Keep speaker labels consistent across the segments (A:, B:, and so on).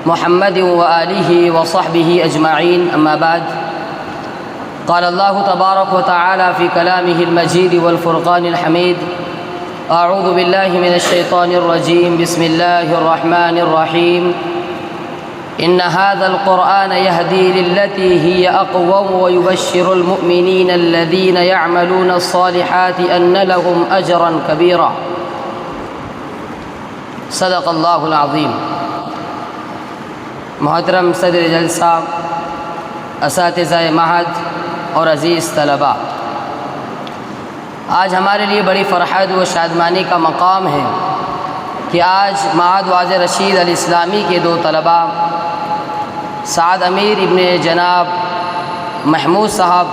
A: محمد وآلہ وصحبہ اجمعین اما بعد قال اللہ تبارک وتعالی فی کلامہ المجید والفرقان الحمید اعوذ باللہ من الشیطان الرجیم بسم اللہ الرحمن الرحیم ان هذا القرآن يهدي للتي هي أقوم ويبشر المؤمنين الذين يعملون الصالحات أن لهم أجرا كبيرا صدق اللہ العظیم۔ محترم صدر جلسہ، اساتذہ معہد اور عزیز طلباء، آج ہمارے لیے بڑی فرحت و شادمانی کا مقام ہے کہ آج معہد واضح رشید الاسلامی کے دو طلباء سعد امیر ابن جناب محمود صاحب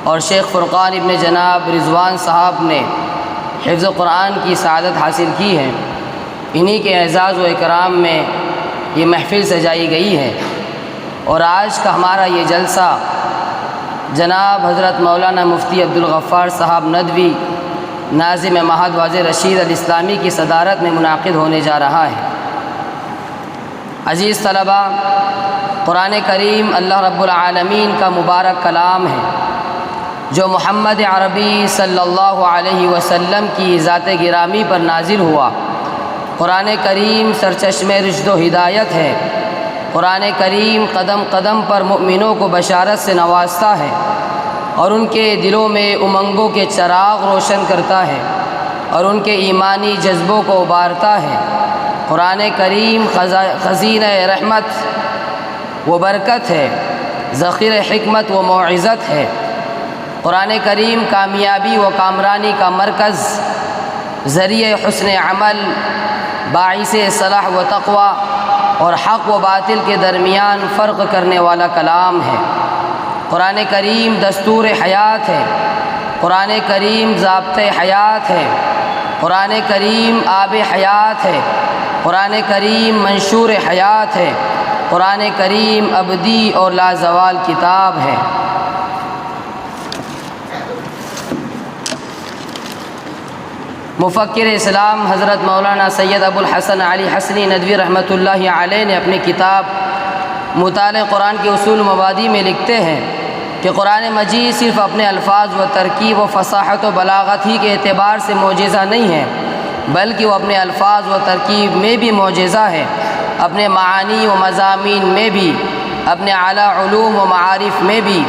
A: اور شیخ فرقان ابن جناب رضوان صاحب نے حفظ قرآن کی سعادت حاصل کی ہے۔ انہی کے اعزاز و اکرام میں یہ محفل سجائی گئی ہے، اور آج کا ہمارا یہ جلسہ جناب حضرت مولانا مفتی عبدالغفار صاحب ندوی ناظم معہد واضح رشید الاسلامی کی صدارت میں منعقد ہونے جا رہا ہے۔ عزیز طلباء، قرآن کریم اللہ رب العالمین کا مبارک کلام ہے جو محمد عربی صلی اللہ علیہ وسلم کی ذات گرامی پر نازل ہوا۔ قرآن کریم سرچشمہ رشد و ہدایت ہے۔ قرآن کریم قدم قدم پر مؤمنوں کو بشارت سے نوازتا ہے اور ان کے دلوں میں امنگوں کے چراغ روشن کرتا ہے اور ان کے ایمانی جذبوں کو ابارتا ہے۔ قرآن کریم خزینہ رحمت و برکت ہے، ذخیر حکمت و موعظت ہے۔ قرآن کریم کامیابی و کامرانی کا مرکز، ذریعہ حسن عمل، باعث صلاح و تقوی اور حق و باطل کے درمیان فرق کرنے والا کلام ہے۔ قرآن کریم دستور حیات ہے، قرآن کریم ضابطۂ حیات ہے، قرآن کریم آب حیات ہے، قرآن کریم منشور حیات ہے، قرآن کریم ابدی اور لازوال کتاب ہے۔ مفکر اسلام حضرت مولانا سید ابو الحسن علی حسنی ندوی رحمۃ اللہ علیہ نے اپنی کتاب مطالعہ قرآن کے اصول مبادی میں لکھتے ہیں کہ قرآن مجید صرف اپنے الفاظ و ترکیب و فصاحت و بلاغت ہی کے اعتبار سے معجزہ نہیں ہے، بلکہ وہ اپنے الفاظ و ترکیب میں بھی معجزہ ہے، اپنے معانی و مضامین میں بھی، اپنے اعلیٰ علوم و معارف میں بھی،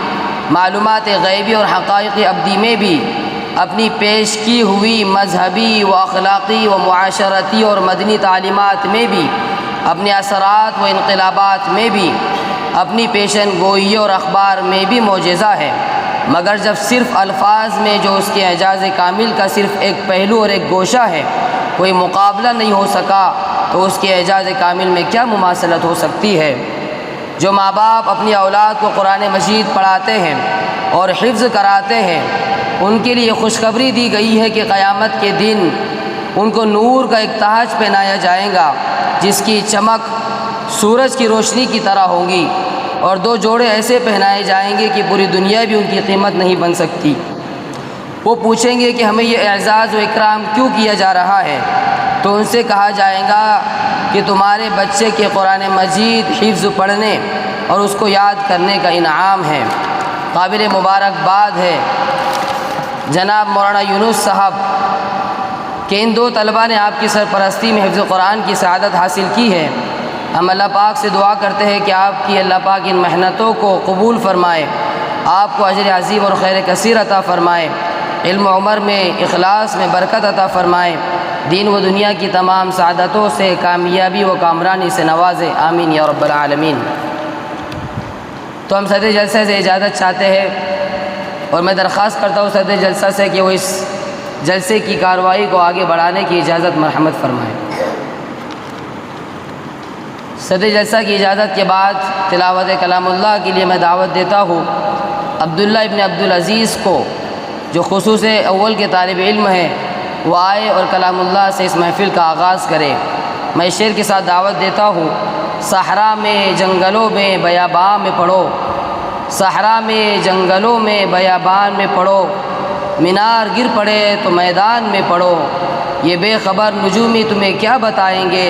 A: معلومات غیبی اور حقائق ابدی میں بھی، اپنی پیش کی ہوئی مذہبی و اخلاقی و معاشرتی اور مدنی تعلیمات میں بھی، اپنے اثرات و انقلابات میں بھی، اپنی پیشن گوئی اور اخبار میں بھی معجزہ ہے۔ مگر جب صرف الفاظ میں جو اس کے اعجاز کامل کا صرف ایک پہلو اور ایک گوشہ ہے کوئی مقابلہ نہیں ہو سکا، تو اس کے اعجاز کامل میں کیا مماثلت ہو سکتی ہے؟ جو ماں باپ اپنی اولاد کو قرآن مجید پڑھاتے ہیں اور حفظ کراتے ہیں، ان کے لیے خوشخبری دی گئی ہے کہ قیامت کے دن ان کو نور کا ایک تاج پہنایا جائے گا جس کی چمک سورج کی روشنی کی طرح ہوگی، اور دو جوڑے ایسے پہنائے جائیں گے کہ پوری دنیا بھی ان کی قیمت نہیں بن سکتی۔ وہ پوچھیں گے کہ ہمیں یہ اعزاز و اکرام کیوں کیا جا رہا ہے؟ تو ان سے کہا جائے گا کہ تمہارے بچے کے قرآن مجید حفظ پڑھنے اور اس کو یاد کرنے کا انعام ہے۔ قابل مبارکباد ہے جناب مولانا یونس صاحب کہ ان دو طلباء نے آپ کی سرپرستی میں حفظ قرآن کی سعادت حاصل کی ہے۔ ہم اللہ پاک سے دعا کرتے ہیں کہ آپ کی اللہ پاک ان محنتوں کو قبول فرمائے، آپ کو اجر عظیم اور خیر کثیر عطا فرمائے، علم و عمر میں اخلاص میں برکت عطا فرمائے، دین و دنیا کی تمام سعادتوں سے کامیابی و کامرانی سے نوازے، آمین یا رب العالمین۔ تو ہم صدر جلسہ سے اجازت چاہتے ہیں، اور میں درخواست کرتا ہوں صدر جلسہ سے کہ وہ اس جلسے کی کارروائی کو آگے بڑھانے کی اجازت مرحمت فرمائیں۔ صدر جلسہ کی اجازت کے بعد تلاوت کلام اللہ کے لیے میں دعوت دیتا ہوں عبداللہ ابن عبدالعزیز کو، جو خصوص اول کے طالب علم ہیں، وہ آئے اور کلام اللہ سے اس محفل کا آغاز کرے۔ میں شعر کے ساتھ دعوت دیتا ہوں، صحرا میں جنگلوں میں بیابان میں پڑھو، صحرا میں جنگلوں میں بیابان میں پڑھو، مینار گر پڑے تو میدان میں پڑھو، یہ بے خبر نجومی تمہیں کیا بتائیں گے،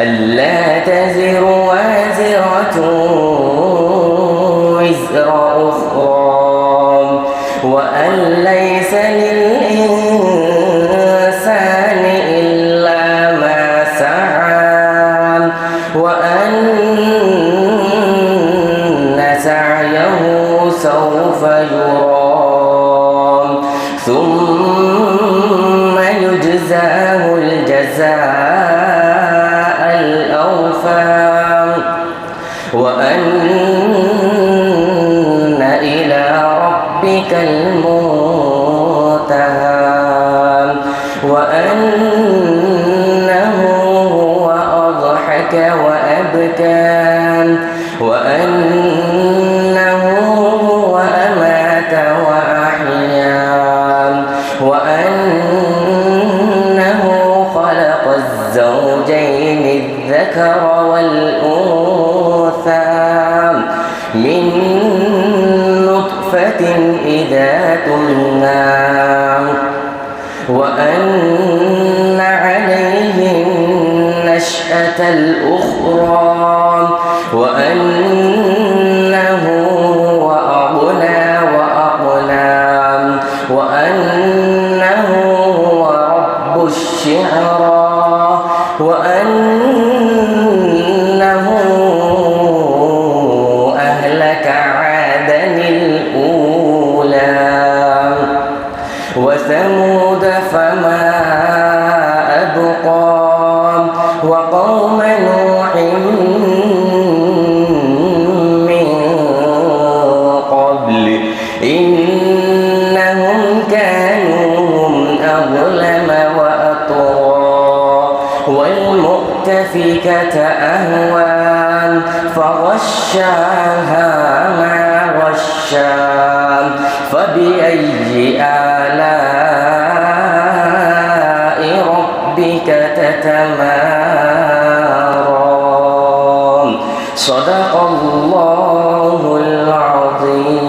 B: ألا تزر وازرة وزر أخرى وأن ليس للإنسان إلا ما سعى وأن سعيه سوف يرى ثم يجزاه الجزاء الأوفى وأن إلى ربك المنتهى وأنه هو أضحك وأبكى وأنه هو أمات وأحيا وأنه خلق الزوجين الذكر والأنثى من نطفة إذا تمنى وأن عليه النشأة الأخرى وأنه هو أغنى وأقنى وأنه هو رب الشعرى وأنه أهلك عادا الأولى وثمود فما أبقى وقوم نوح من قبل إنهم كانوا هم أظلم وأطغى والمؤتفكة أهوى فغشاها ما غشا فبأي آلاء ربك تتمارى صدق الله العظيم.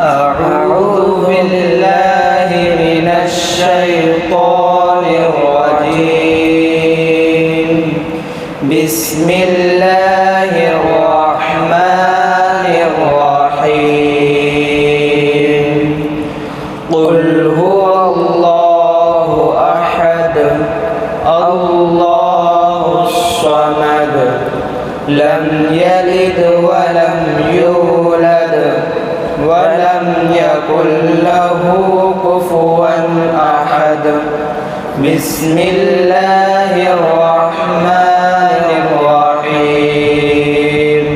B: أعوذ بالله من الشيطان الرجيم. بسم الله الرحمن الرحيم. قل هو الله أحد الله الصمد لم يلد ولم يولد ولم يكن له كفوا أحد. بسم الله الرحمن الرحيم.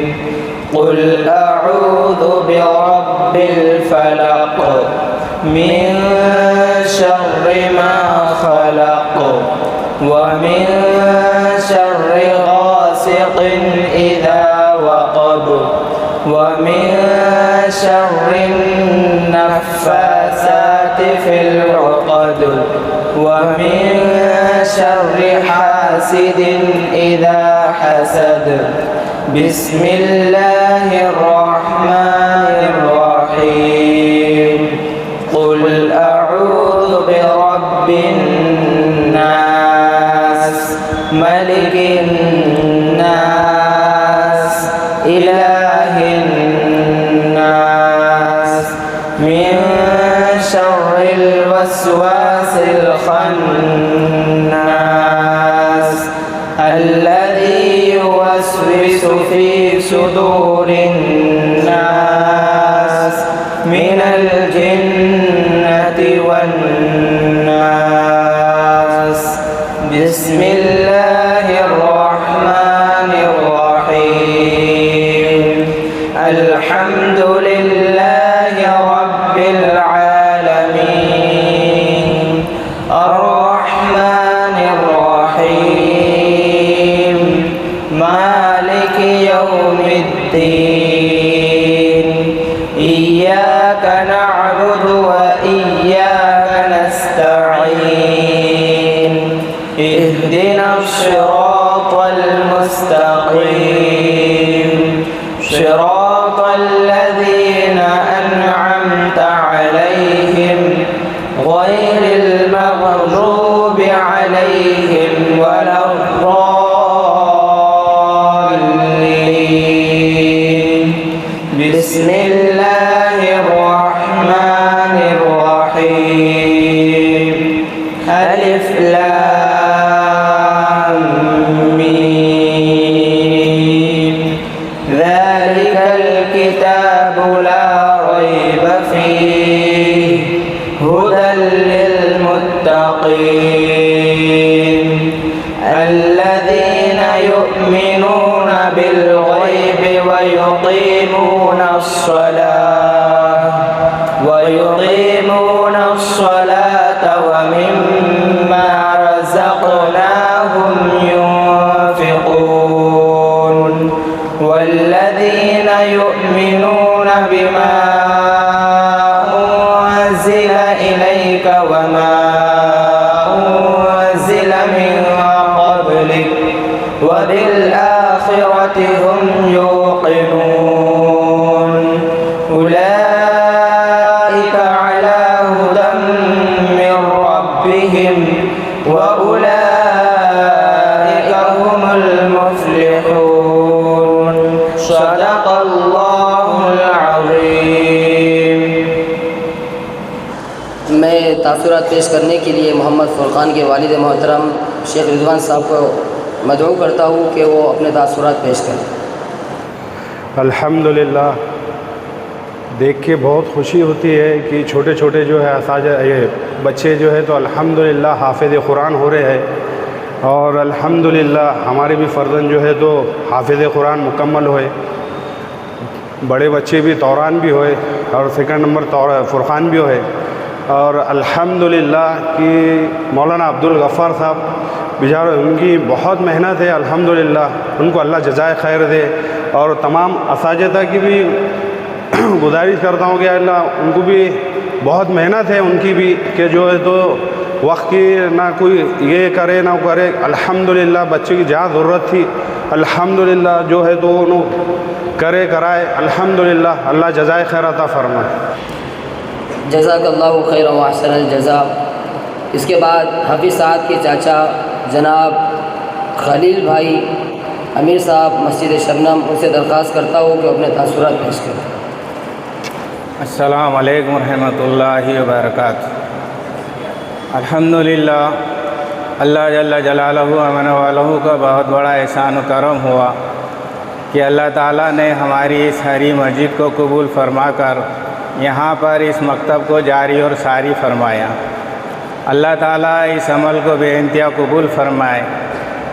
B: قل أعوذ برب الفلق من شر ما خلق ومن شر غاسق إذا وقب ومن شر النفاثات في العقد ومن شر حاسد إذا حسد. بسم الله الرحمن الرحيم. قل أعوذ برب الناس ملك الناس إله الناس من شر الوسواس الخناس الذي يوسوس في صدور الناس من الجنة والناس. بسم الله الرحمن الرحيم. الحمد لله رب العالمين الرحمن الرحيم مالك يوم الدين. إياك نعبد وإياك نستعين. اهدنا الصراط المستقيم صراط الذين أنعمت عليهم غير المغضوب عليهم ولا الضالين. بسم الله الرحمن الرحيم. ألف لام ميم. ذلك الكتاب لا ريب فيه هدى للمتقين الذين يؤمنون بالغيب ويقيمون الصلاة ومما رزقناهم ينفقون والذين يؤمنون بما أنزل إليك وما أنزل من قبلك وبالآخرة هم يوقنون أولئك على هدى من ربهم وأولئك هم المفلحون صدق الله العظيم.
A: میں تاثرات پیش کرنے کے لیے محمد فرقان کے والد محترم شیخ رضوان صاحب کو مدعو کرتا ہوں کہ وہ اپنے تاثرات پیش کریں.
C: الحمدللہ، دیکھ کے بہت خوشی ہوتی ہے کہ چھوٹے چھوٹے جو ہے اساتذہ یہ بچے جو ہے تو الحمدللہ حافظ قرآن ہو رہے ہیں، اور الحمدللہ ہمارے بھی فرزند جو ہے تو حافظ قرآن مکمل ہوئے. بڑے بچے بھی توران بھی ہوئے اور سیکنڈ نمبر فرقان بھی ہوئے. اور الحمدللہ کہ مولانا عبدالغفار صاحب بیچارے ان کی بہت محنت ہے، الحمدللہ ان کو اللہ جزائے خیر دے. اور تمام اساتذہ کی بھی گزارش کرتا ہوں کہ اللہ ان کو بھی بہت محنت ہے ان کی بھی، کہ جو ہے تو وقت کی نہ کوئی یہ کرے نہ کرے. الحمدللہ بچے کی جہاں ضرورت تھی الحمدللہ جو ہے تو انہوں کرے کرائے. الحمدللہ اللہ جزائے خیر عطا فرمائے.
A: جزاک اللہ خیر و احسن الجزا. اس کے بعد حفیظ صاحب کے چاچا جناب خلیل بھائی امیر صاحب مسجد شبنم، ان سے درخواست کرتا ہوں کہ اپنے تاثرات پیش کریں.
D: السلام علیکم ورحمۃ اللہ وبرکاتہ. الحمدللہ اللہ جل جلالہ امن والہ کا بہت بڑا احسان و کرم ہوا کہ اللہ تعالیٰ نے ہماری اس ہری مسجد کو قبول فرما کر یہاں پر اس مکتب کو جاری اور ساری فرمایا. اللہ تعالیٰ اس عمل کو بے انتہا قبول فرمائے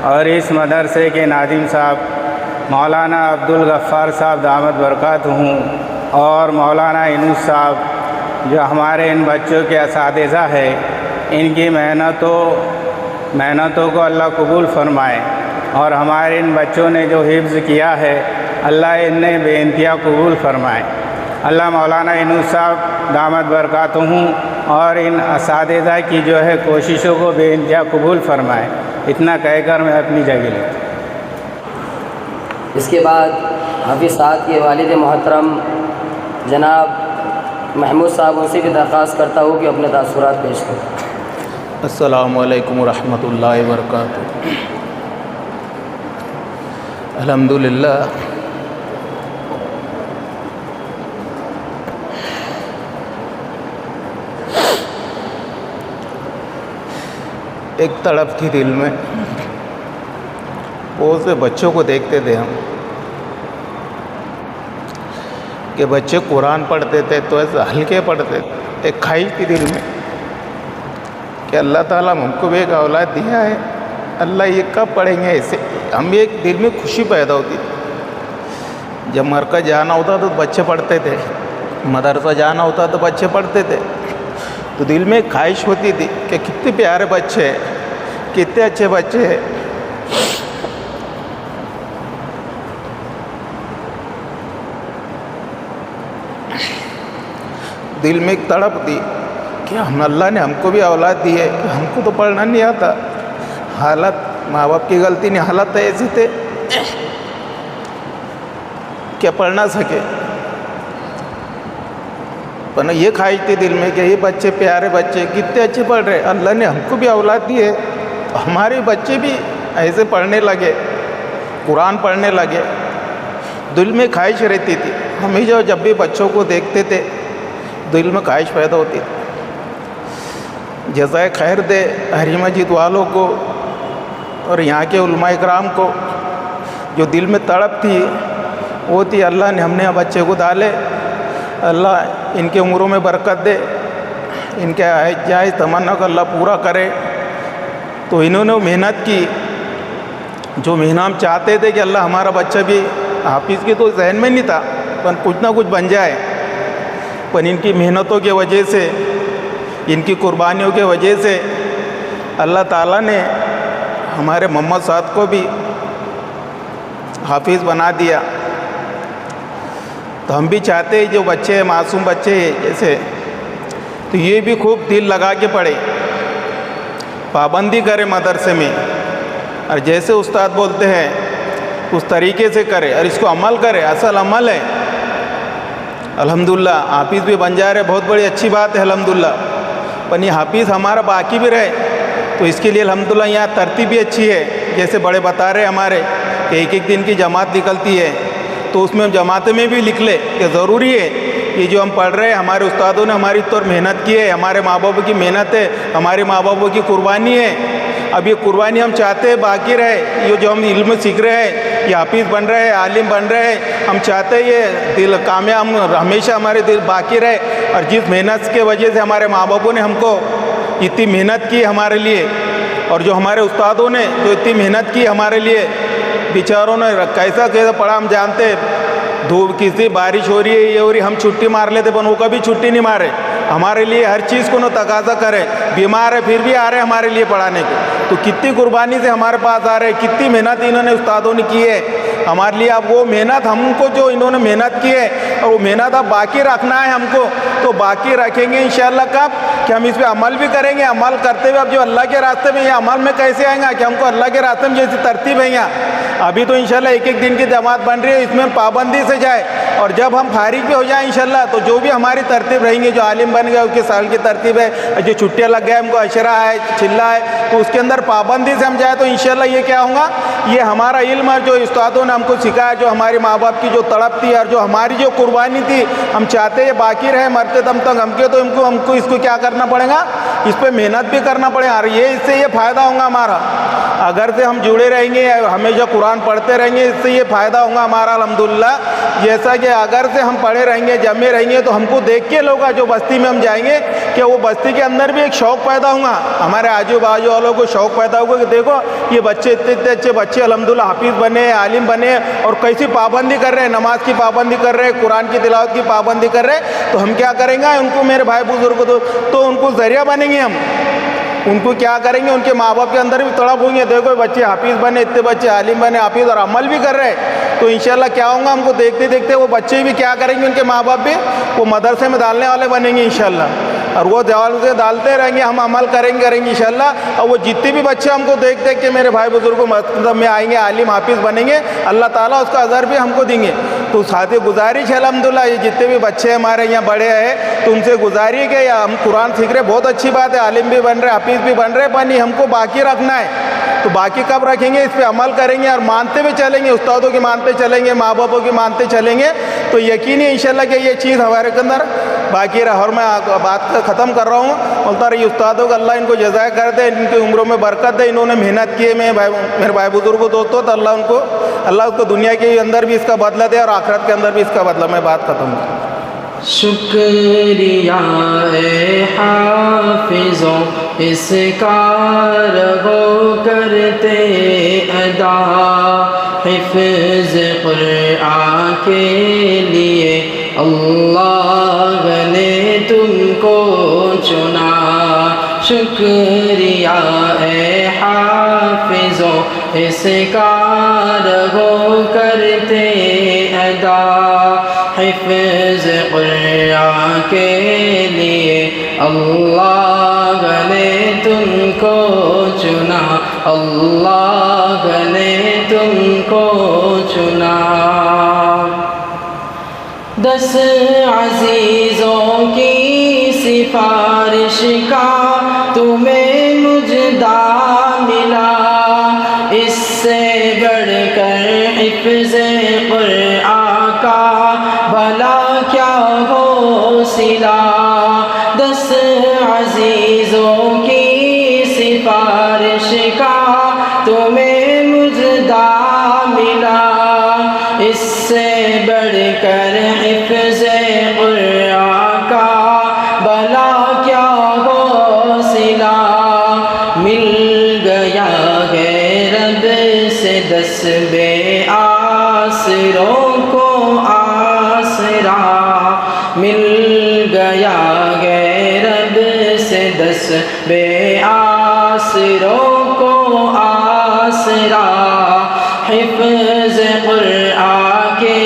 D: اور اس مدرسے کے ناظم صاحب مولانا عبدالغفار صاحب دامت برکاتہم اور مولانا انوس صاحب جو ہمارے ان بچوں کے اساتذہ ہیں، ان کی محنتوں کو اللہ قبول فرمائے اور ہمارے ان بچوں نے جو حفظ کیا ہے اللہ انہیں بے انتہا قبول فرمائے. اللہ مولانا انوس صاحب دامت برکاتہم اور ان اساتذہ کی جو ہے کوششوں کو بے انتہا قبول فرمائے. اتنا کہہ کر میں اپنی جگہ لیتا ہوں.
A: اس کے بعد حفیظ صاحب کے والد محترم جناب محمود صاحب، ان سے بھی درخواست کرتا ہوں کہ اپنے تاثرات پیش کریں.
E: السلام علیکم ورحمۃ اللہ وبرکاتہ. الحمدللہ ایک تڑپ تھی دل میں، بہت سے بچوں کو دیکھتے تھے ہم کہ بچے قرآن پڑھتے تھے تو ایسے ہلکے پڑھتے تھے. ایک خواہش تھی دل میں کہ اللہ تعالیٰ ہم کو بھی ایک اولاد دیا ہے، اللہ یہ کب پڑھیں گے ایسے. ہم بھی ایک دل میں خوشی پیدا ہوتی تھی. جب مرکز جانا ہوتا تو بچے پڑھتے تھے، مدرسہ جانا ہوتا تو بچے پڑھتے تھے، تو دل میں ایک خواہش ہوتی تھی کہ کتنے پیارے بچے ہیں، کتنے اچھے بچے ہیں. دل میں ایک تڑپ تھی کہ اللہ نے ہم کو بھی اولاد دی ہے، ہم کو تو پڑھنا نہیں آتا. حالت ماں باپ کی غلطی نہیں، حالت ایسے تھے کہ پڑھ نہ سکے. پر یہ خواہش تھی دل میں کہ یہ بچے پیارے بچے کتنے اچھے پڑھ رہے، اللہ نے ہم کو بھی اولاد دی ہے، ہمارے بچے بھی ایسے پڑھنے لگے، قرآن پڑھنے لگے. دل میں خواہش رہتی تھی. ہمیشہ جب بھی بچوں کو دیکھتے تھے دل میں خواہش پیدا ہوتی تھی. جزائے خیر دے ہری مسجد والوں کو اور یہاں کے علماء اکرام کو. جو دل میں تڑپ تھی وہ تھی اللہ نے ہم نے بچے کو ڈالے، اللہ ان کے عمروں میں برکت دے، ان کے جائز تمنا کو اللہ پورا کرے. تو انہوں نے محنت کی، جو محنت ہم چاہتے تھے کہ اللہ ہمارا بچہ بھی حافظ کی تو ذہن میں نہیں تھا پر کچھ نہ کچھ بن جائے، پر ان کی محنتوں کی وجہ سے، ان کی قربانیوں کی وجہ سے اللہ تعالیٰ نے ہمارے محمد صاحب کو بھی حافظ بنا دیا۔ تو ہم بھی چاہتے ہیں جو بچے ہیں، معصوم بچے ہیں جیسے، تو یہ بھی خوب دل لگا کے پڑھے، پابندی کرے مدرسے میں، اور جیسے استاد بولتے ہیں اس طریقے سے کرے اور اس کو عمل کرے، اصل عمل ہے۔ الحمدللہ حافظ بھی بن جا رہے، بہت بڑی اچھی بات ہے الحمدللہ، پر یہ حافظ ہمارا باقی بھی رہے تو اس کے لیے الحمدللہ یہاں ترتیب بھی اچھی ہے، جیسے بڑے بتا رہے ہمارے کہ ایک ایک دن کی جماعت نکلتی ہے، تو اس میں جماعت میں بھی لکھ لے کہ ضروری ہے یہ جو ہم پڑھ رہے ہیں، ہمارے استادوں نے ہماری طور محنت کی ہے، ہمارے ماں باپ کی محنت ہے، ہمارے ماں باپ کی قربانی ہے، اب یہ قربانی ہم چاہتے ہیں باقی رہے، یہ جو ہم علم سیکھ رہے ہیں، یہ حافظ بن رہے ہیں، عالم بن رہے ہیں، ہم چاہتے ہیں یہ دل کامیاب ہمیشہ ہمارے دل باقی رہے، اور جس محنت کے وجہ سے ہمارے ماں باپوں نے ہم کو اتنی محنت کی ہمارے لیے، اور جو ہمارے استادوں نے جو اتنی محنت کی ہمارے لیے، بیچاروں نے کیسا کیسا پڑھا ہم جانتے ہیں، دھوپ کسی بارش ہو رہی ہے، یہ ہو رہی، ہم چھٹی مار لیتے پر وہ کبھی چھٹی نہیں مارے، ہمارے لیے ہر چیز کو نہ تقاضا کرے، بیمار ہے پھر بھی آ رہے ہمارے لیے پڑھانے کو، تو کتنی قربانی سے ہمارے پاس آ رہے، کتنی محنت انہوں نے استادوں نے کی ہے ہمارے لیے۔ اب وہ محنت ہم کو جو انہوں نے محنت کی ہے، اور وہ محنت اب باقی رکھنا ہے ہم کو، تو باقی رکھیں گے انشاءاللہ کب کہ ہم اس پہ عمل بھی کریں گے، عمل کرتے ہوئے اب جو اللہ کے راستے میں، یہ عمل میں کیسے آئیں گا کہ ہم کو اللہ کے راستے میں جیسی ترتیب ہے یہاں، ابھی تو انشاءاللہ ایک ایک دن کی جماعت بن رہی ہے، اس میں پابندی سے جائے، اور جب ہم فارغ بھی ہو جائیں انشاءاللہ تو جو بھی ہماری ترتیب رہیں گی، جو عالم بن گئے اس کے سال کی ترتیب ہے، جو چھٹیاں لگ گئے ہم کو عشرہ ہے، چلہ ہے، تو اس کے اندر پابندی سے ہم جائیں تو انشاءاللہ یہ کیا ہوگا، یہ ہمارا علم اور جو استادوں نے ہم کو سکھایا، جو ہمارے ماں باپ کی جو تڑپ تھی اور جو ہماری جو قربانی تھی، ہم چاہتے ہیں باقی رہے مرتے دم تک ہم کے، تو ہم کو اس کو کیا کرنا پڑے گا، اس پہ محنت بھی کرنا پڑے گا، اور یہ اس سے یہ فائدہ ہوگا ہمارا، اگر سے ہم جڑے رہیں گے، ہمیشہ قرآن پڑھتے رہیں گے، اس سے یہ فائدہ ہوگا ہمارا الحمدللہ، جیسا کہ اگر سے ہم پڑھے رہیں گے، جمے رہیں گے، تو ہم کو دیکھ کے لوگ جو بستی میں ہم جائیں گے کہ وہ بستی کے اندر بھی ایک شوق پیدا ہوگا، ہمارے آجو باجو والوں کو شوق پیدا ہوگا کہ دیکھو یہ بچے اتنے اچھے بچے الحمدللہ حافظ بنے، عالم بنے، اور کیسی پابندی کر رہے ہیں، نماز کی پابندی کر رہے ہیں، قرآن کی تلاوت کی پابندی کر رہے ہیں، تو ہم کیا کریں گے، ان کو میرے بھائی بزرگ تو ان کو ذریعہ بنیں گے، ہم ان کو کیا کریں گے، ان کے ماں باپ کے اندر بھی تڑپ ہوں گے، دیکھو بچے حافظ بنے، اتنے بچے عالم بنے، حافظ اور عمل بھی کر رہے ہیں، تو انشاءاللہ کیا ہوگا، ہم کو دیکھتے دیکھتے وہ بچے بھی کیا کریں گے، ان کے ماں باپ بھی وہ مدرسے میں ڈالنے والے بنیں گے انشاءاللہ، اور وہ جوال سے ڈالتے رہیں گے، ہم عمل کریں گے انشاءاللہ، اور وہ جتنے بھی بچے ہم کو دیکھ دیکھ کے میرے بھائی بزرگوں مدرسے میں آئیں گے، عالم حافظ بنیں گے، اللہ تعالیٰ اس کا اجر بھی ہم کو دیں گے۔ تو ساتھ گزارش ہے الحمدللہ، یہ جتنے بھی بچے ہمارے یہاں بڑے ہیں تو ان سے گزارش ہے کہ ہم قرآن سیکھ رہے، بہت اچھی بات ہے، عالم بھی بن رہے، حافظ بھی بن رہے، پانی ہم کو باقی رکھنا ہے، تو باقی کب رکھیں گے، اس پہ عمل کریں گے اور مانتے ہوئے چلیں گے، استادوں کی مانتے چلیں گے، ماں باپوں کی مانتے چلیں گے، تو یقینی انشاءاللہ کہ یہ چیز ہمارے کے اندر باقی رہا۔ اور میں بات ختم کر رہا ہوں، بولتا رہی استادوں کو اللہ ان کو جزائے کر دے، ان کی عمروں میں برکت دے، انہوں نے محنت کی ہے، میرے بھائی بزرگوں دوستوں، تو اللہ اس کو دنیا کے اندر بھی اس کا بدلہ دے اور آخرت کے اندر بھی اس کا بدلہ۔ میں بات ختم ہوں۔
A: شکریہ اے حافظوں اس کار وہ کرتے ادا، حفظ قرآن کے لیے اللہ نے تم کو چنا۔ شکریہ اے حافظوں اس کار وہ کرتے ادا، حفظ قرآن کے لیے اللہ نے تم کو چنا، اللہ نے تم کو چنا۔ 10 عزیزوں کی سفارش کا تمہیں مجدہ ملا، اس سے بڑھ کر حفظ قرآن کا بھلا کیا ہو صلہ۔ 10 عزیزوں کی سفارش کا تمہیں مجدہ ملا، اس سے بڑھ کر حفظ قرآن کا بھلا کیا ہو صلہ۔ مل گیا ہے رب سے 10 بے آسروں
B: بے آسروں کو آسرا حفظ قرآن کے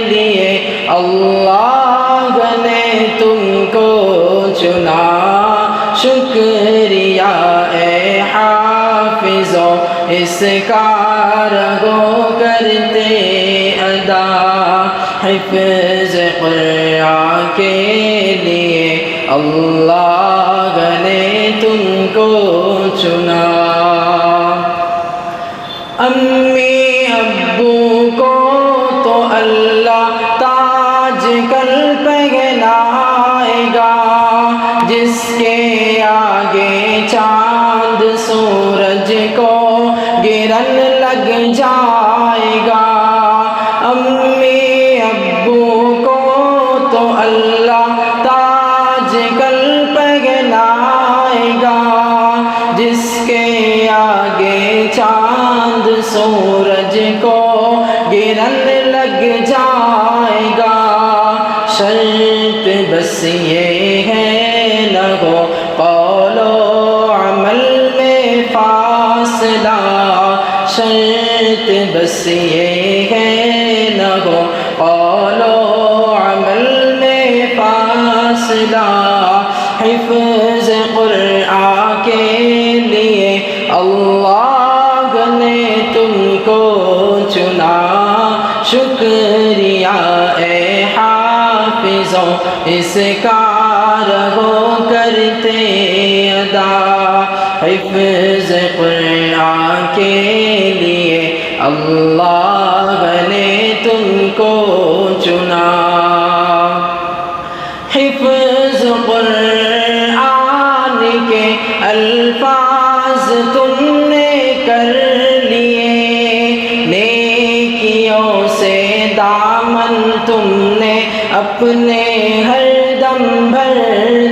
B: لیے اللہ نے تم کو چنا شکریہ اے حافظو اس کا رگو کرتے ادا حفظ قرآن کے لیے اللہ نے تم کو چنا امی ابو کو تو اللہ تاج کل پہنائے گا جس کے آگے چاند سورج کو گرن لگ جائے گا امی ابو کو تو اللہ تاج کل پہنائے گا جس کے آگے چاند سورج کو گرن لگ جائے گا شرط بس یہ ہے نہ ہو قول و عمل میں فاصلہ شرط بس یہ ہے نہ ہو قول و عمل میں فاصلہ حفظ قرآن کے لیے اللہ نے تم کو چنا شکریہ اے حافظو اس کا رہو کرتے ادا حفظ قرآن کے لیے اللہ نے تم کو چنا حفظ قرآن کے الفاظ تم نے کر لیے نیکیوں سے دامن تم نے اپنے ہر دم بھر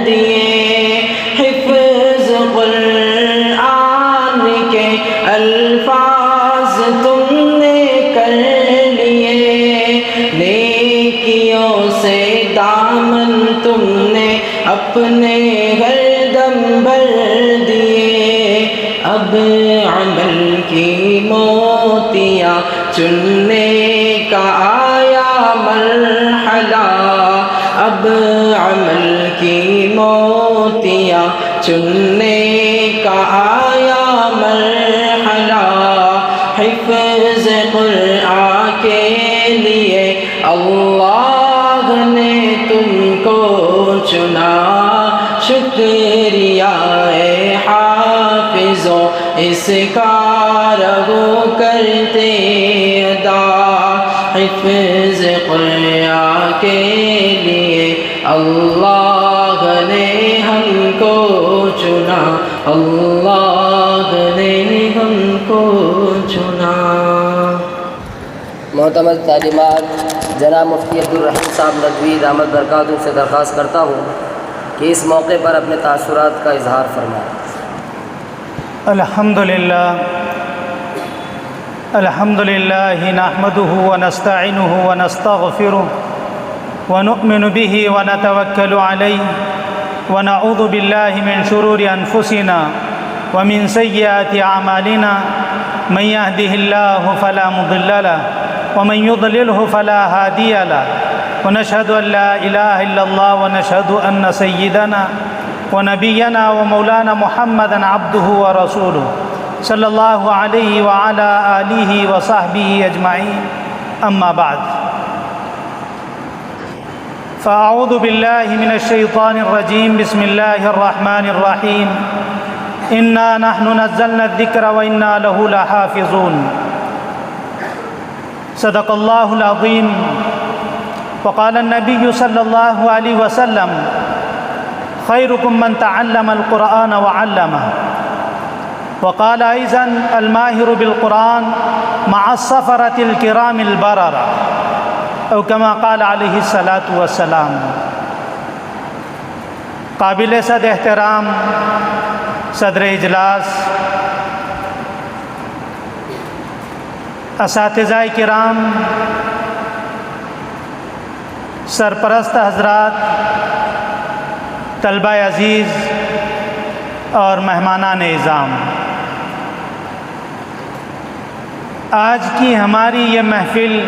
B: دیے حفظ قرآن کے الفاظ تم نے کر لیے نیکیوں سے دامن تم نے اپنے ہر دم بھر دیے اب عمل کی موتیاں چننے کا آیا مرحلہ اب عمل کی موتیاں چننے کا آیا مرحلہ حفظ قرآن کے لیے اللہ نے تم کو چنا شکریہ اے حافظو اس کا رہو کرتے ادا حفظ قرآن کے لیے اللہ نے ہم کو چنا اللہ نے ہم کو چنا
A: معتمد تعلیمات جناب مفتی عبدالرحیم صاحب ندوی دامت برکاتہ سے درخواست کرتا ہوں کہ اس موقع پر اپنے تاثرات کا اظہار فرمائیں۔
F: الحمد للہ نحمده ونستعینه ونستغفره ونؤمن به ونتوکل علیہ ونعوذ باللہ من شرور انفسنا ومن سیئات اعمالنا من يهده الله فلا مضل له ومن يضلله فلا هادي له ونشهد أن لا إله إلا الله ونشهد أن سيدنا ونبينا ومولانا محمدا عبده ورسوله صلى الله عليه وعلى آله وصحبه أجمعين أما بعد فأعوذ بالله من الشيطان الرجيم بسم الله الرحمن الرحيم إنا نحن نزلنا الذكر وإنا له لحافظون صدق الله العظيم وقال النبي صلى الله عليه وسلم خيركم من تعلم القرآن وعلمه وقال أيضا الماهر بالقرآن مع السفرة الكرام البررة أو كما قال عليه الصلاة والسلام قابل صد احترام صدر اجلاس اساتذہ کرام سرپرست حضرات طلبہ عزیز اور مہمانان اعظام، آج کی ہماری یہ محفل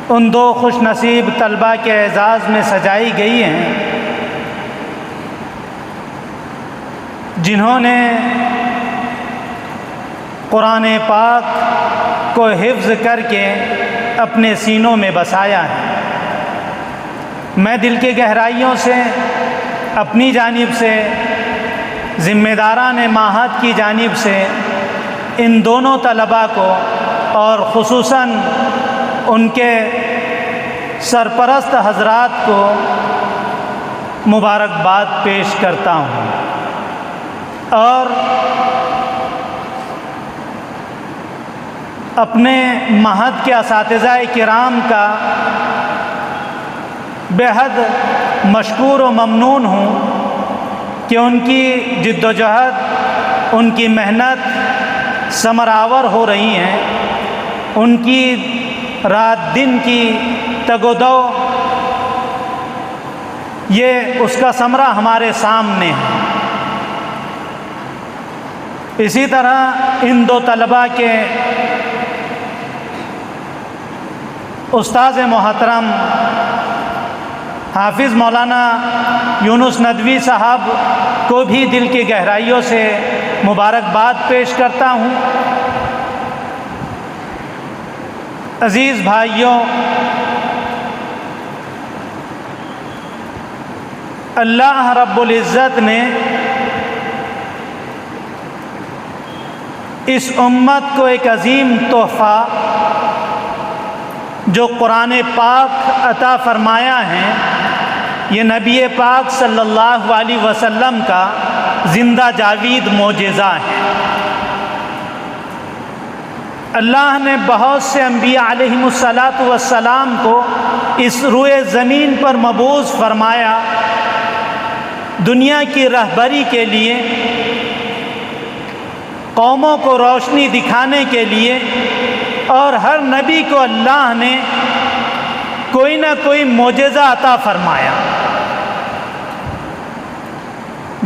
F: ان دو خوش نصیب طلباء کے اعزاز میں سجائی گئی ہیں جنہوں نے قرآن پاک کو حفظ کر کے اپنے سینوں میں بسایا ہے۔ میں دل کی گہرائیوں سے اپنی جانب سے، ذمہ داران معہد کی جانب سے ان دونوں طلباء کو اور خصوصاً ان کے سرپرست حضرات کو مبارکباد پیش کرتا ہوں، اور اپنے معہد کے اساتذہ کرام کا بے حد مشکور و ممنون ہوں کہ ان کی جد و جہد، ان کی محنت ثمر آور ہو رہی ہیں، ان کی رات دن کی تگ و دو، یہ اس کا ثمرہ ہمارے سامنے ہے۔ اسی طرح ان دو طلباء کے استاذ محترم حافظ مولانا یونس ندوی صاحب کو بھی دل کی گہرائیوں سے مبارکباد پیش کرتا ہوں۔ عزیز بھائیوں، اللہ رب العزت نے اس امت کو ایک عظیم تحفہ جو قرآن پاک عطا فرمایا ہے، یہ نبی پاک صلی اللہ علیہ وسلم کا زندہ جاوید معجزہ ہے۔ اللہ نے بہت سے انبیاء علیہم السلام کو اس روئے زمین پر مبعوث فرمایا دنیا کی رہبری کے لیے، قوموں کو روشنی دکھانے کے لیے، اور ہر نبی کو اللہ نے کوئی نہ کوئی معجزہ عطا فرمایا۔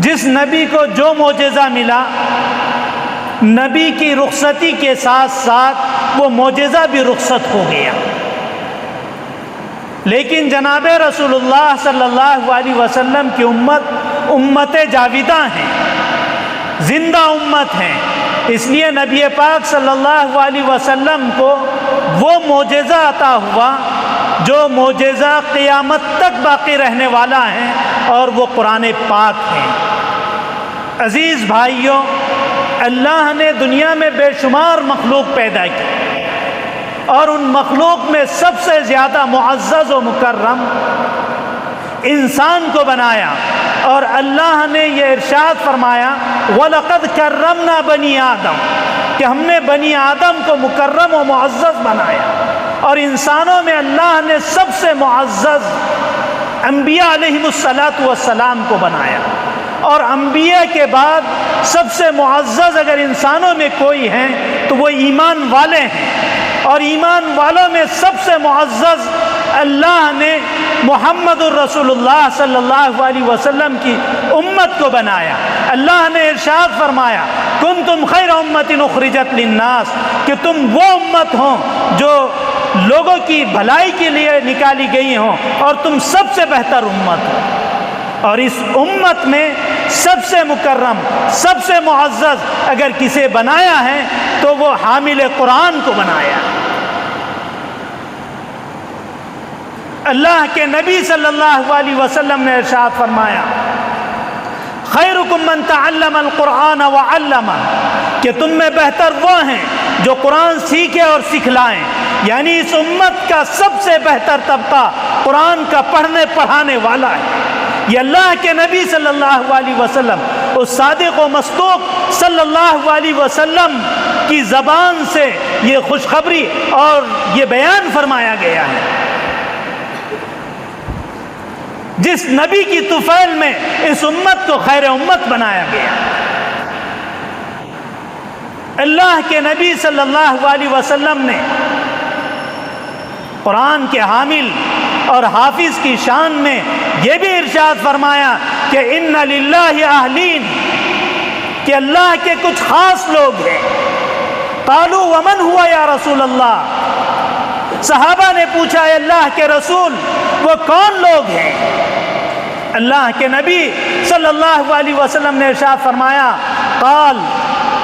F: جس نبی کو جو معجزہ ملا، نبی کی رخصتی کے ساتھ ساتھ وہ معجزہ بھی رخصت ہو گیا۔ لیکن جناب رسول اللہ صلی اللہ علیہ وسلم کی امت جاویدہ ہیں، زندہ امت ہیں، اس لیے نبی پاک صلی اللہ علیہ وسلم کو وہ معجزہ عطا ہوا جو معجزہ قیامت تک باقی رہنے والا ہے، اور وہ قرآن پاک ہے۔ عزیز بھائیوں، اللہ نے دنیا میں بے شمار مخلوق پیدا کی، اور ان مخلوق میں سب سے زیادہ معزز و مکرم انسان کو بنایا، اور اللہ نے یہ ارشاد فرمایا وَلَقَدْ كَرَّمْنَا بَنِي آدم، کہ ہم نے بنی آدم کو مکرم و معزز بنایا، اور انسانوں میں اللہ نے سب سے معزز انبیاء علیہم السلام کو بنایا، اور انبیاء کے بعد سب سے معزز اگر انسانوں میں کوئی ہیں تو وہ ایمان والے ہیں، اور ایمان والوں میں سب سے معزز اللہ نے محمد الرسول اللہ صلی اللہ علیہ وسلم کی امت کو بنایا۔ اللہ نے ارشاد فرمایا کنتم خیر امت اخرجت للناس، کہ تم وہ امت ہو جو لوگوں کی بھلائی کے لیے نکالی گئی ہوں، اور تم سب سے بہتر امت ہو۔ اور اس امت میں سب سے مکرم، سب سے معزز اگر کسے بنایا ہے تو وہ حامل قرآن کو بنایا۔ اللہ کے نبی صلی اللہ علیہ وسلم نے ارشاد فرمایا خیرکم من تعلم القرآن وعلمہ، کہ تم میں بہتر وہ ہیں جو قرآن سیکھے اور سکھلائیں، یعنی اس امت کا سب سے بہتر طبقہ قرآن کا پڑھنے پڑھانے والا ہے۔ یہ اللہ کے نبی صلی اللہ علیہ وسلم، اس صادق و مصدوق صلی اللہ علیہ وسلم کی زبان سے یہ خوشخبری اور یہ بیان فرمایا گیا ہے۔ جس نبی کی طفیل میں اس امت کو خیر امت بنایا گیا، اللہ کے نبی صلی اللہ علیہ وسلم نے قرآن کے حامل اور حافظ کی شان میں یہ بھی ارشاد فرمایا کہ ان للہ اہلین، کہ اللہ کے کچھ خاص لوگ ہیں۔ قالوا ومن ہوا یا رسول اللہ، صحابہ نے پوچھا اے اللہ کے رسول وہ کون لوگ ہیں؟ اللہ کے نبی صلی اللہ علیہ وسلم نے ارشاد فرمایا قال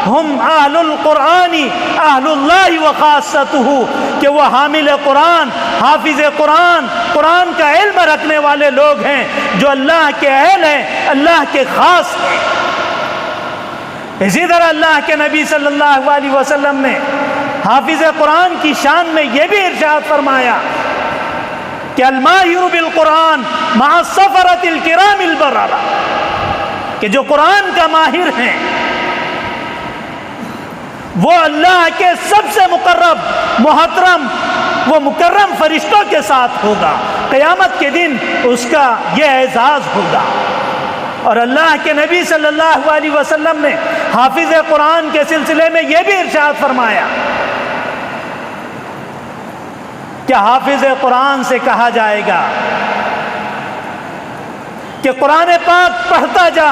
F: ہم اہل القرآن اہل اللہ وخاصتہ، کہ وہ حامل قرآن، حافظ قرآن، قرآن کا علم رکھنے والے لوگ ہیں جو اللہ کے اہل ہیں، اللہ کے خاص ہیں۔ اسی طرح اللہ کے نبی صلی اللہ علیہ وسلم نے حافظ قرآن کی شان میں یہ بھی ارشاد فرمایا کہ الماہر بالقرآن مع السفرۃ الکرام البررہ، کہ جو قرآن کا ماہر ہیں وہ اللہ کے سب سے مقرب، محترم، وہ مکرم فرشتوں کے ساتھ ہوگا، قیامت کے دن اس کا یہ اعزاز ہوگا۔ اور اللہ کے نبی صلی اللہ علیہ وسلم نے حافظ قرآن کے سلسلے میں یہ بھی ارشاد فرمایا کہ حافظ قرآن سے کہا جائے گا کہ قرآن پاک پڑھتا جا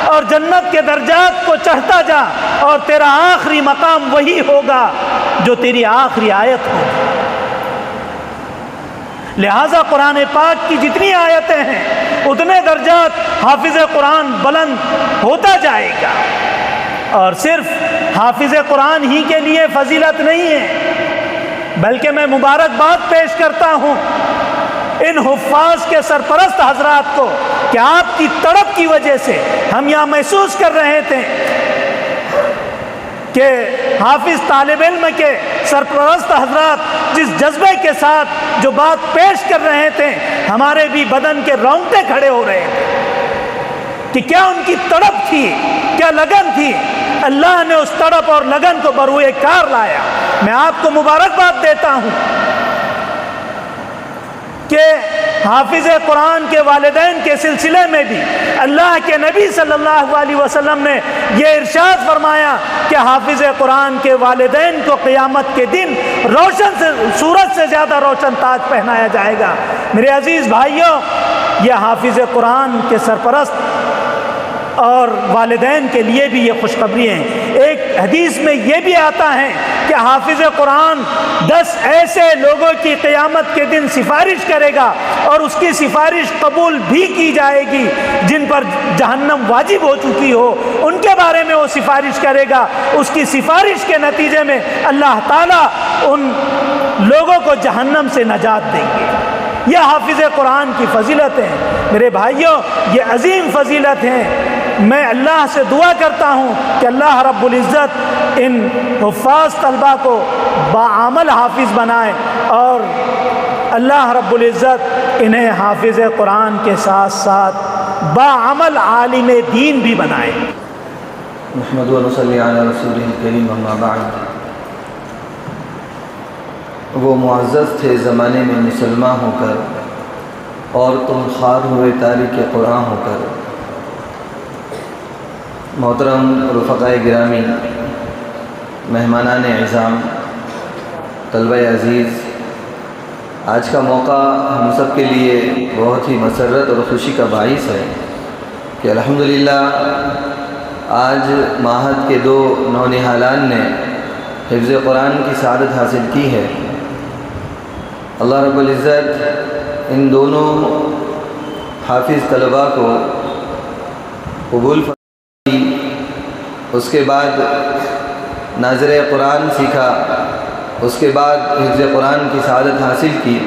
F: اور جنت کے درجات کو چڑھتا جا، اور تیرا آخری مقام وہی ہوگا جو تیری آخری آیت ہوگی۔ لہٰذا قرآن پاک کی جتنی آیتیں ہیں اتنے درجات حافظ قرآن بلند ہوتا جائے گا۔ اور صرف حافظ قرآن ہی کے لیے فضیلت نہیں ہے، بلکہ میں مبارکباد پیش کرتا ہوں ان حفاظ کے سرپرست حضرات کو کہ آپ کی تڑپ کی وجہ سے ہم یہاں محسوس کر رہے تھے کہ حافظ طالب علم کے سرپرست حضرات جس جذبے کے ساتھ جو بات پیش کر رہے تھے ہمارے بھی بدن کے رونگٹے کھڑے ہو رہے تھے کہ کیا ان کی تڑپ تھی، کیا لگن تھی۔ اللہ نے اس تڑپ اور لگن کو بروئے کار لایا۔ میں آپ کو مبارکباد دیتا ہوں کہ حافظ قرآن کے والدین کے سلسلے میں بھی اللہ کے نبی صلی اللہ علیہ وسلم نے یہ ارشاد فرمایا کہ حافظ قرآن کے والدین کو قیامت کے دن روشن سے سورج سے زیادہ روشن تاج پہنایا جائے گا۔ میرے عزیز بھائیوں، یہ حافظ قرآن کے سرپرست اور والدین کے لیے بھی یہ خوشخبری ہے۔ ایک حدیث میں یہ بھی آتا ہے کہ حافظ قرآن 10 ایسے لوگوں کی قیامت کے دن سفارش کرے گا اور اس کی سفارش قبول بھی کی جائے گی جن پر جہنم واجب ہو چکی ہو، ان کے بارے میں وہ سفارش کرے گا۔ اس کی سفارش کے نتیجے میں اللہ تعالیٰ ان لوگوں کو جہنم سے نجات دیں گے۔ یہ حافظ قرآن کی فضیلت ہے میرے بھائیوں، یہ عظیم فضیلت ہے۔ میں اللہ سے دعا کرتا ہوں کہ اللہ رب العزت ان حفاظ طلبہ کو باعمل حافظ بنائے اور اللہ رب العزت انہیں حافظ قرآن کے ساتھ ساتھ باعمل عالم دین بھی بنائے۔
G: محمد و صلی علی رسول کریم، اما بعد۔ وہ معزز تھے زمانے میں مسلمان ہو کر، اور تم خوار ہوئے تاریک قرآن ہو کر۔ محترم رفقائے گرامی، مہمانان اعظام، طلبہ عزیز، آج کا موقع ہم سب کے لیے بہت ہی مسرت اور خوشی کا باعث ہے کہ الحمدللہ آج معہد کے 2 نونہالان نے حفظ قرآن کی سعادت حاصل کی ہے۔ اللہ رب العزت ان دونوں حافظ طلباء کو قبول فرمائے، اس کے بعد ناظر قرآن سیکھا، اس کے بعد حفظ قرآن کی سعادت حاصل کی۔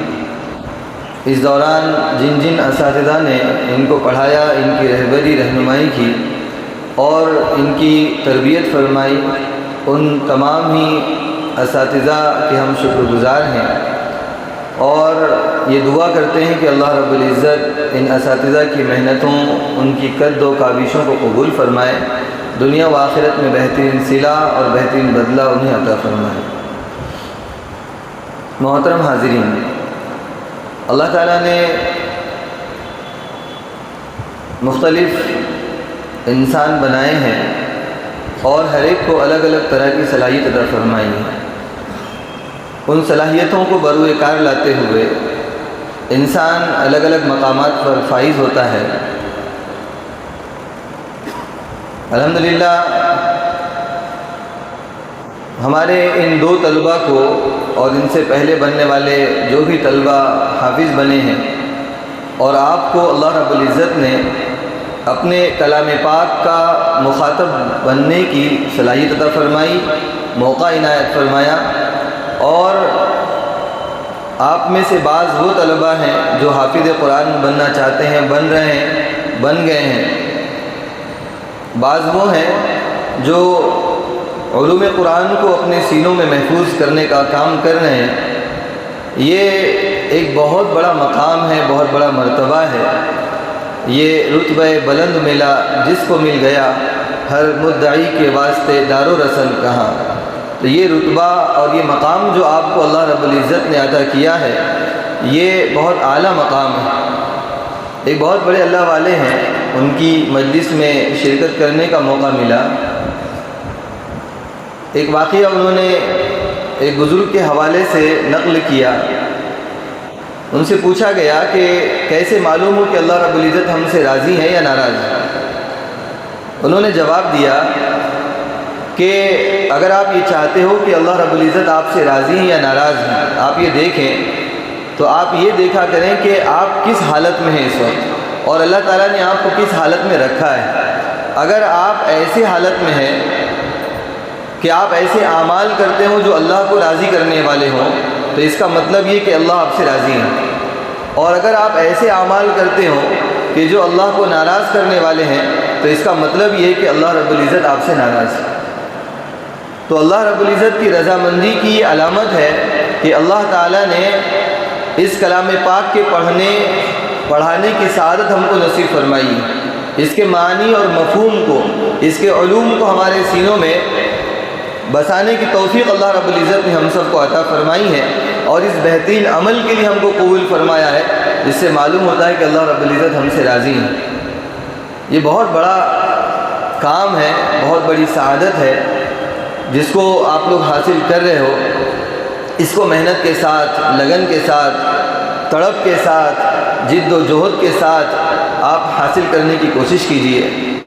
G: اس دوران جن جن اساتذہ نے ان کو پڑھایا، ان کی رہبری رہنمائی کی اور ان کی تربیت فرمائی، ان تمام ہی اساتذہ کے ہم شکر گزار ہیں، اور یہ دعا کرتے ہیں کہ اللہ رب العزت ان اساتذہ کی محنتوں، ان کی قد و کاوشوں کو قبول فرمائے، دنیا و آخرت میں بہترین صلہ اور بہترین بدلہ انہیں عطا فرمائے۔ محترم حاضرین، اللہ تعالیٰ نے مختلف انسان بنائے ہیں اور ہر ایک کو الگ الگ طرح کی صلاحیت عطا فرمائی ہے۔ ان صلاحیتوں کو بروئے کار لاتے ہوئے انسان الگ الگ مقامات پر فائز ہوتا ہے۔ الحمدللہ ہمارے ان دو طلباء کو اور ان سے پہلے بننے والے جو بھی طلباء حافظ بنے ہیں اور آپ کو اللہ رب العزت نے اپنے کلام پاک کا مخاطب بننے کی صلاحیت عطا فرمائی، موقع عنایت فرمایا، اور آپ میں سے بعض وہ طلباء ہیں جو حافظ قرآن بننا چاہتے ہیں، بن رہے ہیں، بن گئے ہیں، بعض وہ ہیں جو علوم قرآن کو اپنے سینوں میں محفوظ کرنے کا کام کر رہے ہیں۔ یہ ایک بہت بڑا مقام ہے، بہت بڑا مرتبہ ہے، یہ رتبہ بلند ملا جس کو مل گیا، ہر مدعی کے واسطے دار و رسن کہاں۔ تو یہ رتبہ اور یہ مقام جو آپ کو اللہ رب العزت نے عطا کیا ہے، یہ بہت اعلیٰ مقام ہے۔ ایک بہت بڑے اللہ والے ہیں، ان کی مجلس میں شرکت کرنے کا موقع ملا۔ ایک واقعہ انہوں نے ایک بزرگ کے حوالے سے نقل کیا۔ ان سے پوچھا گیا کہ کیسے معلوم ہو کہ اللہ رب العزت ہم سے راضی ہیں یا ناراض ہیں؟ انہوں نے جواب دیا کہ اگر آپ یہ چاہتے ہو کہ اللہ رب العزت آپ سے راضی ہیں یا ناراض ہیں، آپ یہ دیکھیں تو آپ یہ دیکھا کریں کہ آپ کس حالت میں ہیں اس وقت، اور اللہ تعالیٰ نے آپ کو کس حالت میں رکھا ہے۔ اگر آپ ایسی حالت میں ہیں کہ آپ ایسے اعمال کرتے ہو جو اللہ کو راضی کرنے والے ہوں، تو اس کا مطلب یہ کہ اللہ آپ سے راضی ہیں، اور اگر آپ ایسے اعمال کرتے ہو کہ جو اللہ کو ناراض کرنے والے ہیں، تو اس کا مطلب یہ کہ اللہ رب العزت آپ سے ناراض ہے۔ تو اللہ رب العزت کی رضامندی کی یہ علامت ہے کہ اللہ تعالیٰ نے اس کلام پاک کے پڑھانے کی سعادت ہم کو نصیب فرمائی ہے، اس کے معنی اور مفہوم کو، اس کے علوم کو ہمارے سینوں میں بسانے کی توفیق اللہ رب العزت نے ہم سب کو عطا فرمائی ہے، اور اس بہترین عمل کے لیے ہم کو قبول فرمایا ہے، جس سے معلوم ہوتا ہے کہ اللہ رب العزت ہم سے راضی ہیں۔ یہ بہت بڑا کام ہے، بہت بڑی سعادت ہے جس کو آپ لوگ حاصل کر رہے ہو۔ اس کو محنت کے ساتھ، لگن کے ساتھ، تڑپ کے ساتھ، جد و جہد کے ساتھ آپ حاصل کرنے کی کوشش کیجیے۔